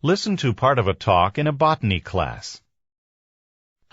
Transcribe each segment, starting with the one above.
Listen to part of a talk in a botany class.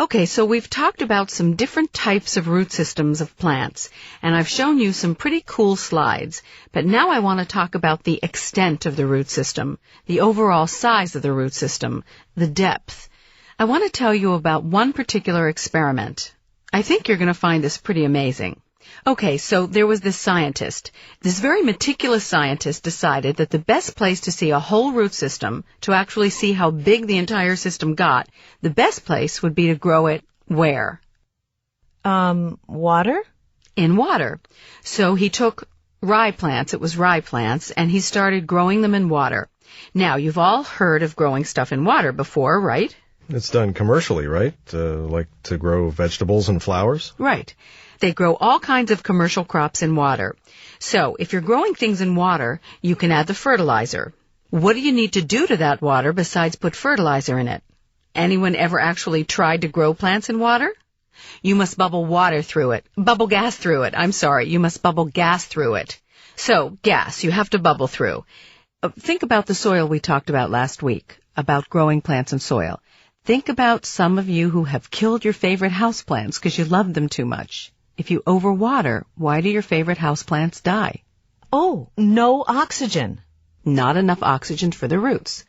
Okay, so we've talked about some different types of root systems of plants, and I've shown you some pretty cool slides. But now I want to talk about the extent of the root system, the overall size of the root system, the depth. I want to tell you about one particular experiment. I think you're going to find this pretty amazing. Okay, so there was this scientist. This very meticulous scientist decided that the best place to see a whole root system, to actually see how big the entire system got, the best place would be to grow it where? Water? In water. So he took rye plants, it was rye plants, and he started growing them in water. Now, you've all heard of growing stuff in water before, right? It's done commercially, right? Like to grow vegetables and flowers? Right. They grow all kinds of commercial crops in water. So, if you're growing things in water, you can add the fertilizer. What do you need to do to that water besides put fertilizer in it? Anyone ever actually tried to grow plants in water? You must bubble water through it. Bubble gas through it. You must bubble gas through it. So, gas, you have to bubble through. Think about the soil we talked about last week, about growing plants in soil. Think about some of you who have killed your favorite houseplants because you love them too much. If you overwater, why do your favorite houseplants die? Oh, no oxygen. Not enough oxygen for the roots,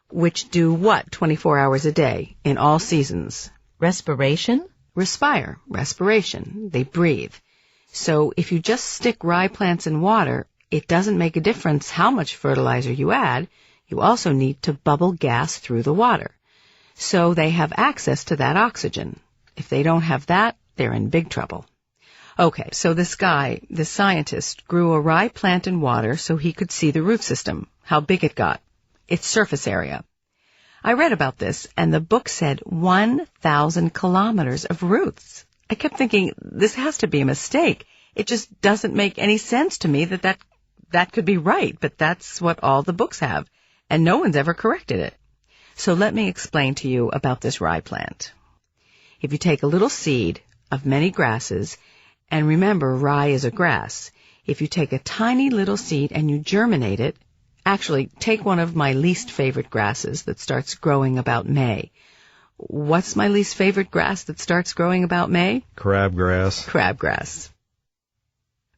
which do what 24 hours a day in all seasons? Respiration? Respire, respiration. They breathe. So if you just stick rye plants in water, it doesn't make a difference how much fertilizer you add. You also need to bubble gas through the water. So they have access to that oxygen. If they don't have that, they're in big trouble. Okay, so this scientist, grew a rye plant in water so he could see the root system, how big it got, its surface area. I read about this, and the book said 1,000 kilometers of roots. I kept thinking, this has to be a mistake. It just doesn't make any sense to me that could be right, but that's what all the books have, and no one's ever corrected it. So let me explain to you about this rye plant. If you take a little seed of many grasses, and remember, rye is a grass. If you take a tiny little seed and you germinate it, actually, take one of my least favorite grasses that starts growing about May. What's my least favorite grass that starts growing about May? Crabgrass. Crabgrass.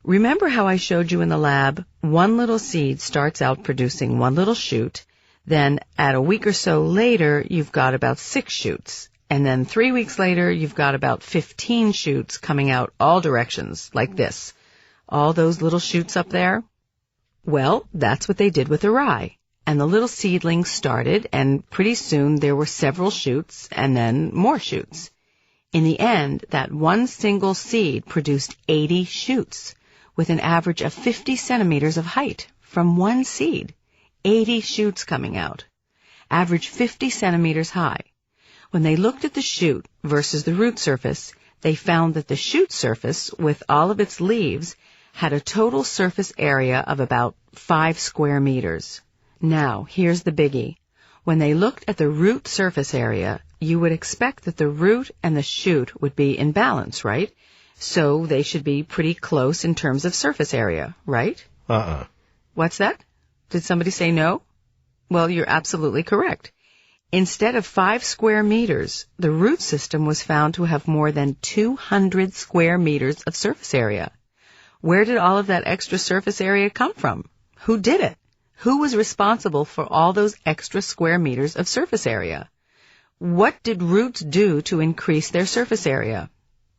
Remember how I showed you in the lab, one little seed starts out producing one little shoot, then at a week or so later, you've got about 6 shoots. And then 3 weeks later, you've got about 15 shoots coming out all directions, like this. All those little shoots up there? Well, that's what they did with the rye. And the little seedlings started, and pretty soon there were several shoots, and then more shoots. In the end, that one single seed produced 80 shoots, with an average of 50 centimeters of height from one seed. 80 shoots coming out. Average 50 centimeters high. When they looked at the shoot versus the root surface, they found that the shoot surface, with all of its leaves, had a total surface area of about 5 square meters. Now, here's the biggie. When they looked at the root surface area, you would expect that the root and the shoot would be in balance, right? So they should be pretty close in terms of surface area, right? What's that? Did somebody say no? Well, you're absolutely correct. Instead of 5 square meters, the root system was found to have more than 200 square meters of surface area. Where did all of that extra surface area come from? Who did it? Who was responsible for all those extra square meters of surface area? What did roots do to increase their surface area?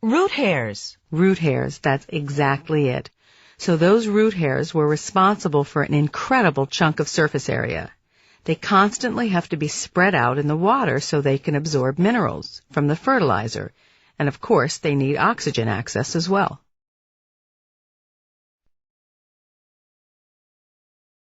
Root hairs. Root hairs, that's exactly it. So those root hairs were responsible for an incredible chunk of surface area. They constantly have to be spread out in the water so they can absorb minerals from the fertilizer. And of course, they need oxygen access as well.